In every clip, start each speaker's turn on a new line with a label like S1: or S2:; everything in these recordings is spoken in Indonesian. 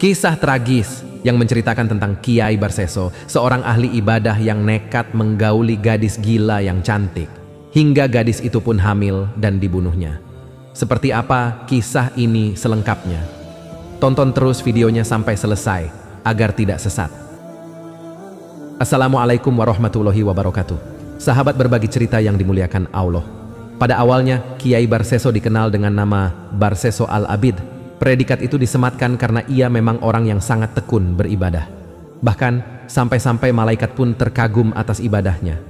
S1: Kisah tragis yang menceritakan tentang Kiai Barseso, seorang ahli ibadah yang nekat menggauli gadis gila yang cantik, hingga gadis itu pun hamil dan dibunuhnya. Seperti apa kisah ini selengkapnya? Tonton terus videonya sampai selesai, agar tidak sesat. Assalamualaikum warahmatullahi wabarakatuh. Sahabat berbagi cerita yang dimuliakan Allah. Pada awalnya, Kiai Barseso dikenal dengan nama Barseso Al-Abid. Predikat itu disematkan karena ia memang orang yang sangat tekun beribadah. Bahkan, sampai-sampai malaikat pun terkagum atas ibadahnya.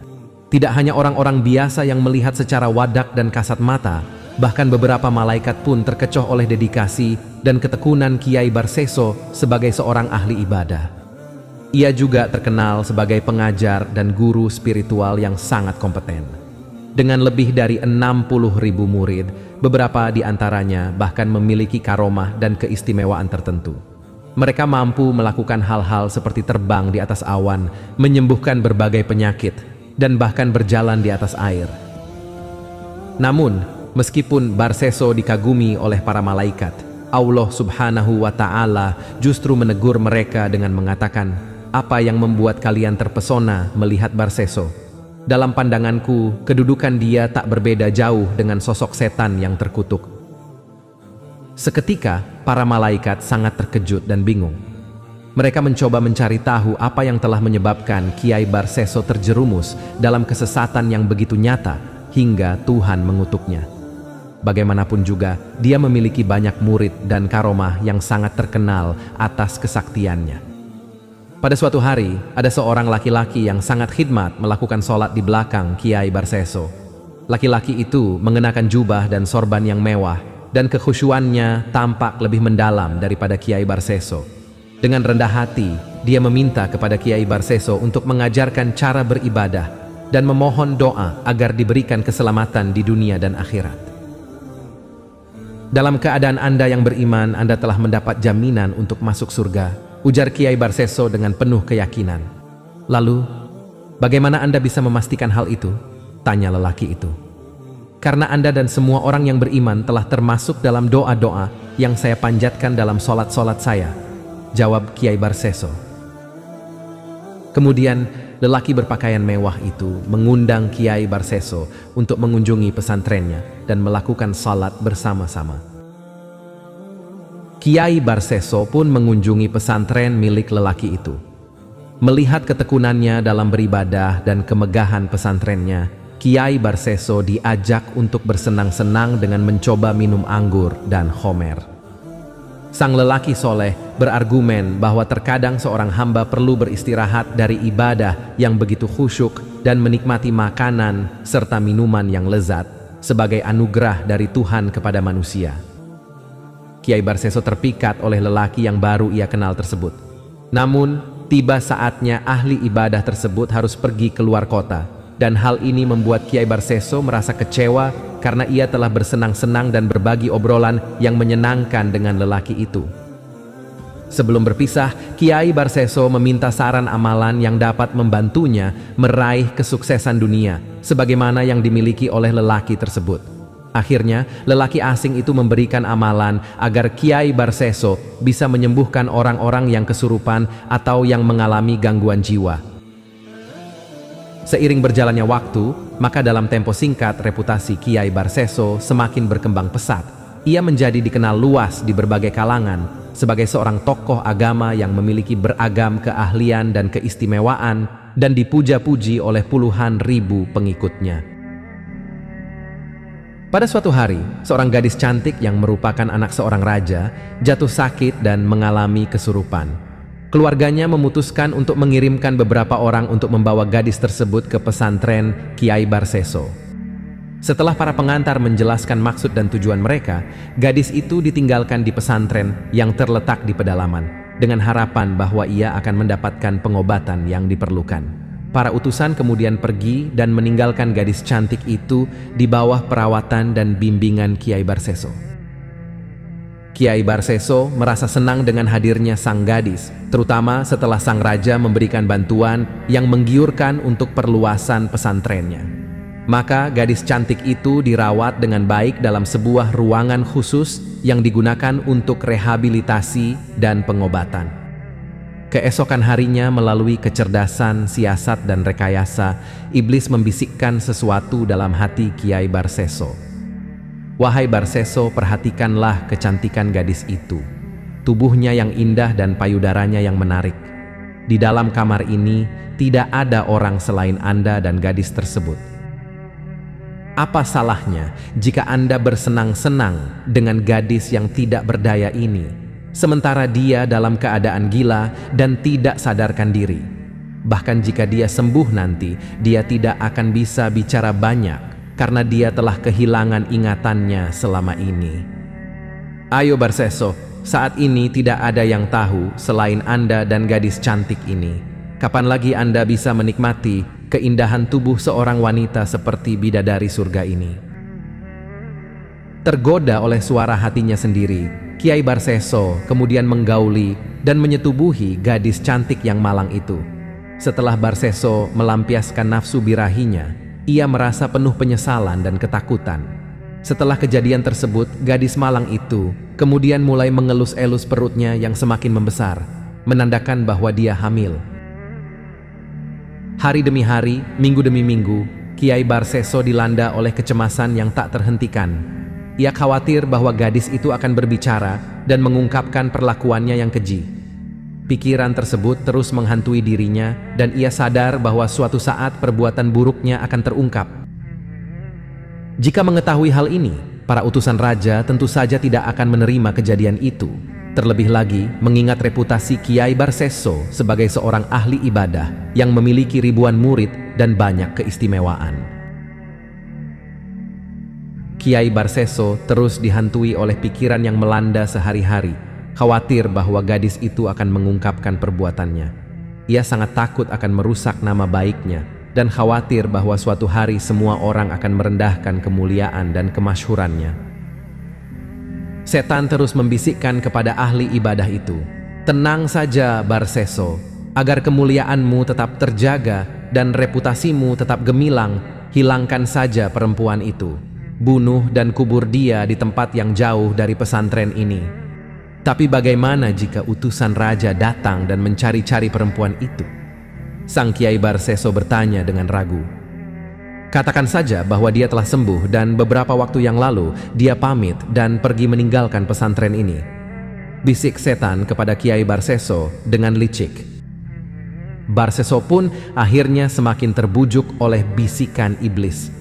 S1: Tidak hanya orang-orang biasa yang melihat secara wadak dan kasat mata, bahkan beberapa malaikat pun terkecoh oleh dedikasi dan ketekunan Kiai Barseso sebagai seorang ahli ibadah. Ia juga terkenal sebagai pengajar dan guru spiritual yang sangat kompeten. Dengan lebih dari 60.000 murid, beberapa di antaranya bahkan memiliki karomah dan keistimewaan tertentu. Mereka mampu melakukan hal-hal seperti terbang di atas awan, menyembuhkan berbagai penyakit, dan bahkan berjalan di atas air. Namun, meskipun Barseso dikagumi oleh para malaikat, Allah Subhanahu wa Ta'ala justru menegur mereka dengan mengatakan, "Apa yang membuat kalian terpesona melihat Barseso? Dalam pandanganku, kedudukan dia tak berbeda jauh dengan sosok setan yang terkutuk." Seketika, para malaikat sangat terkejut dan bingung. Mereka mencoba mencari tahu apa yang telah menyebabkan Kiai Barseso terjerumus dalam kesesatan yang begitu nyata hingga Tuhan mengutuknya. Bagaimanapun juga, dia memiliki banyak murid dan karomah yang sangat terkenal atas kesaktiannya. Pada suatu hari, ada seorang laki-laki yang sangat khidmat melakukan sholat di belakang Kiai Barseso. Laki-laki itu mengenakan jubah dan sorban yang mewah, dan kekhusyuannya tampak lebih mendalam daripada Kiai Barseso. Dengan rendah hati, dia meminta kepada Kiai Barseso untuk mengajarkan cara beribadah dan memohon doa agar diberikan keselamatan di dunia dan akhirat. "Dalam keadaan Anda yang beriman, Anda telah mendapat jaminan untuk masuk surga," ujar Kiai Barseso dengan penuh keyakinan. "Lalu, bagaimana Anda bisa memastikan hal itu?" tanya lelaki itu. "Karena Anda dan semua orang yang beriman telah termasuk dalam doa-doa yang saya panjatkan dalam sholat-sholat saya," jawab Kiai Barseso. Kemudian, lelaki berpakaian mewah itu mengundang Kiai Barseso untuk mengunjungi pesantrennya dan melakukan sholat bersama-sama. Kiai Barseso pun mengunjungi pesantren milik lelaki itu. Melihat ketekunannya dalam beribadah dan kemegahan pesantrennya, Kiai Barseso diajak untuk bersenang-senang dengan mencoba minum anggur dan khomer. Sang lelaki soleh berargumen bahwa terkadang seorang hamba perlu beristirahat dari ibadah yang begitu khusyuk dan menikmati makanan serta minuman yang lezat sebagai anugerah dari Tuhan kepada manusia. Kiai Barseso terpikat oleh lelaki yang baru ia kenal tersebut. Namun, tiba saatnya ahli ibadah tersebut harus pergi keluar kota, dan hal ini membuat Kiai Barseso merasa kecewa karena ia telah bersenang-senang dan berbagi obrolan yang menyenangkan dengan lelaki itu. Sebelum berpisah, Kiai Barseso meminta saran amalan yang dapat membantunya meraih kesuksesan dunia, sebagaimana yang dimiliki oleh lelaki tersebut. Akhirnya, lelaki asing itu memberikan amalan agar Kiai Barseso bisa menyembuhkan orang-orang yang kesurupan atau yang mengalami gangguan jiwa. Seiring berjalannya waktu, maka dalam tempo singkat reputasi Kiai Barseso semakin berkembang pesat. Ia menjadi dikenal luas di berbagai kalangan sebagai seorang tokoh agama yang memiliki beragam keahlian dan keistimewaan dan dipuja-puji oleh puluhan ribu pengikutnya. Pada suatu hari, seorang gadis cantik yang merupakan anak seorang raja jatuh sakit dan mengalami kesurupan. Keluarganya memutuskan untuk mengirimkan beberapa orang untuk membawa gadis tersebut ke pesantren Kiai Barseso. Setelah para pengantar menjelaskan maksud dan tujuan mereka, gadis itu ditinggalkan di pesantren yang terletak di pedalaman, dengan harapan bahwa ia akan mendapatkan pengobatan yang diperlukan. Para utusan kemudian pergi dan meninggalkan gadis cantik itu di bawah perawatan dan bimbingan Kiai Barseso. Kiai Barseso merasa senang dengan hadirnya sang gadis, terutama setelah sang raja memberikan bantuan yang menggiurkan untuk perluasan pesantrennya. Maka gadis cantik itu dirawat dengan baik dalam sebuah ruangan khusus yang digunakan untuk rehabilitasi dan pengobatan. Keesokan harinya, melalui kecerdasan, siasat, dan rekayasa, iblis membisikkan sesuatu dalam hati Kiai Barseso. "Wahai Barseso, perhatikanlah kecantikan gadis itu. Tubuhnya yang indah dan payudaranya yang menarik. Di dalam kamar ini tidak ada orang selain Anda dan gadis tersebut. Apa salahnya jika Anda bersenang-senang dengan gadis yang tidak berdaya ini, sementara dia dalam keadaan gila dan tidak sadarkan diri? Bahkan jika dia sembuh nanti, dia tidak akan bisa bicara banyak karena dia telah kehilangan ingatannya selama ini. Ayo Barseso, saat ini tidak ada yang tahu selain Anda dan gadis cantik ini. Kapan lagi Anda bisa menikmati keindahan tubuh seorang wanita seperti bidadari surga ini?" Tergoda oleh suara hatinya sendiri, Kiai Barseso kemudian menggauli dan menyetubuhi gadis cantik yang malang itu. Setelah Barseso melampiaskan nafsu birahinya, ia merasa penuh penyesalan dan ketakutan. Setelah kejadian tersebut, gadis malang itu kemudian mulai mengelus-elus perutnya yang semakin membesar, menandakan bahwa dia hamil. Hari demi hari, minggu demi minggu, Kiai Barseso dilanda oleh kecemasan yang tak terhentikan. Ia khawatir bahwa gadis itu akan berbicara dan mengungkapkan perlakuannya yang keji. Pikiran tersebut terus menghantui dirinya dan ia sadar bahwa suatu saat perbuatan buruknya akan terungkap. Jika mengetahui hal ini, para utusan raja tentu saja tidak akan menerima kejadian itu. Terlebih lagi, mengingat reputasi Kiai Barseso sebagai seorang ahli ibadah yang memiliki ribuan murid dan banyak keistimewaan. Kiai Barseso terus dihantui oleh pikiran yang melanda sehari-hari, khawatir bahwa gadis itu akan mengungkapkan perbuatannya. Ia sangat takut akan merusak nama baiknya dan khawatir bahwa suatu hari semua orang akan merendahkan kemuliaan dan kemasyhurannya. Setan terus membisikkan kepada ahli ibadah itu, "Tenang saja Barseso, agar kemuliaanmu tetap terjaga dan reputasimu tetap gemilang, hilangkan saja perempuan itu. Bunuh dan kubur dia di tempat yang jauh dari pesantren ini." Tapi bagaimana jika utusan raja datang dan mencari-cari perempuan itu? Sang Kiai Barseso bertanya dengan ragu. "Katakan saja bahwa dia telah sembuh dan beberapa waktu yang lalu dia pamit dan pergi meninggalkan pesantren ini," bisik setan kepada Kiai Barseso dengan licik. Barseso pun akhirnya semakin terbujuk oleh bisikan iblis.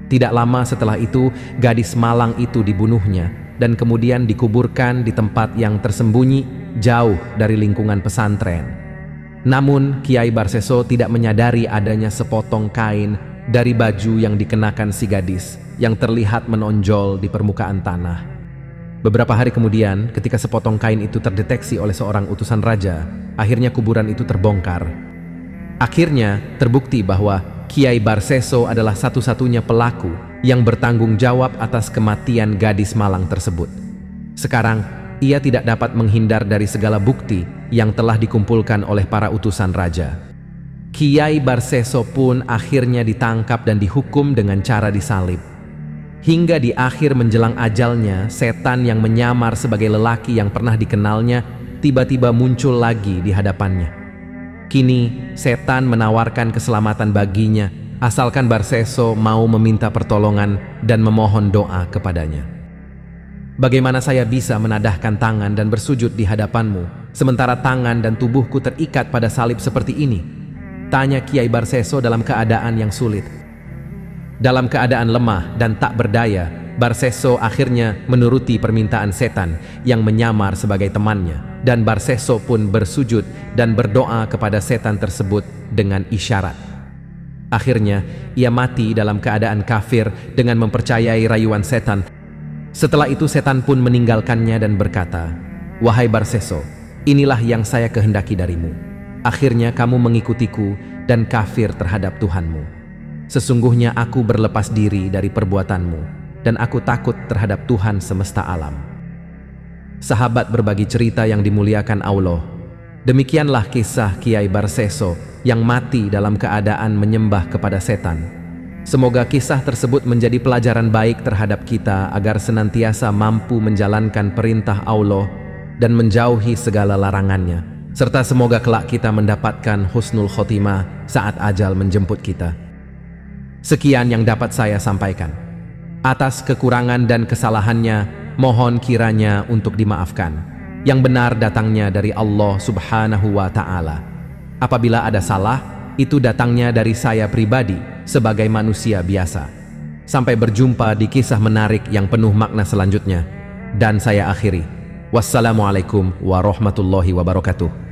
S1: Tidak lama setelah itu, gadis malang itu dibunuhnya dan kemudian dikuburkan di tempat yang tersembunyi jauh dari lingkungan pesantren. Namun Kiai Barseso tidak menyadari adanya sepotong kain dari baju yang dikenakan si gadis yang terlihat menonjol di permukaan tanah. Beberapa hari kemudian, ketika sepotong kain itu terdeteksi oleh seorang utusan raja, akhirnya kuburan itu terbongkar. Akhirnya terbukti bahwa Kiai Barseso adalah satu-satunya pelaku yang bertanggung jawab atas kematian gadis malang tersebut. Sekarang, ia tidak dapat menghindar dari segala bukti yang telah dikumpulkan oleh para utusan raja. Kiai Barseso pun akhirnya ditangkap dan dihukum dengan cara disalib. Hingga di akhir menjelang ajalnya, setan yang menyamar sebagai lelaki yang pernah dikenalnya tiba-tiba muncul lagi di hadapannya. Kini, setan menawarkan keselamatan baginya asalkan Barseso mau meminta pertolongan dan memohon doa kepadanya. "Bagaimana saya bisa menadahkan tangan dan bersujud di hadapanmu, sementara tangan dan tubuhku terikat pada salib seperti ini?" tanya Kiai Barseso dalam keadaan yang sulit. Dalam keadaan lemah dan tak berdaya, Barseso akhirnya menuruti permintaan setan yang menyamar sebagai temannya, dan Barseso pun bersujud dan berdoa kepada setan tersebut dengan isyarat. Akhirnya, ia mati dalam keadaan kafir dengan mempercayai rayuan setan. Setelah itu setan pun meninggalkannya dan berkata, "Wahai Barseso, inilah yang saya kehendaki darimu. Akhirnya kamu mengikutiku dan kafir terhadap Tuhanmu. Sesungguhnya aku berlepas diri dari perbuatanmu dan aku takut terhadap Tuhan semesta alam." Sahabat berbagi cerita yang dimuliakan Allah, demikianlah kisah Kiai Barseso yang mati dalam keadaan menyembah kepada setan. Semoga kisah tersebut menjadi pelajaran baik terhadap kita agar senantiasa mampu menjalankan perintah Allah dan menjauhi segala larangannya. Serta semoga kelak kita mendapatkan husnul khotimah saat ajal menjemput kita. Sekian yang dapat saya sampaikan. Atas kekurangan dan kesalahannya, mohon kiranya untuk dimaafkan. Yang benar datangnya dari Allah Subhanahu wa Ta'ala. Apabila ada salah, itu datangnya dari saya pribadi sebagai manusia biasa. Sampai berjumpa di kisah menarik yang penuh makna selanjutnya. Dan saya akhiri. Wassalamualaikum warahmatullahi wabarakatuh.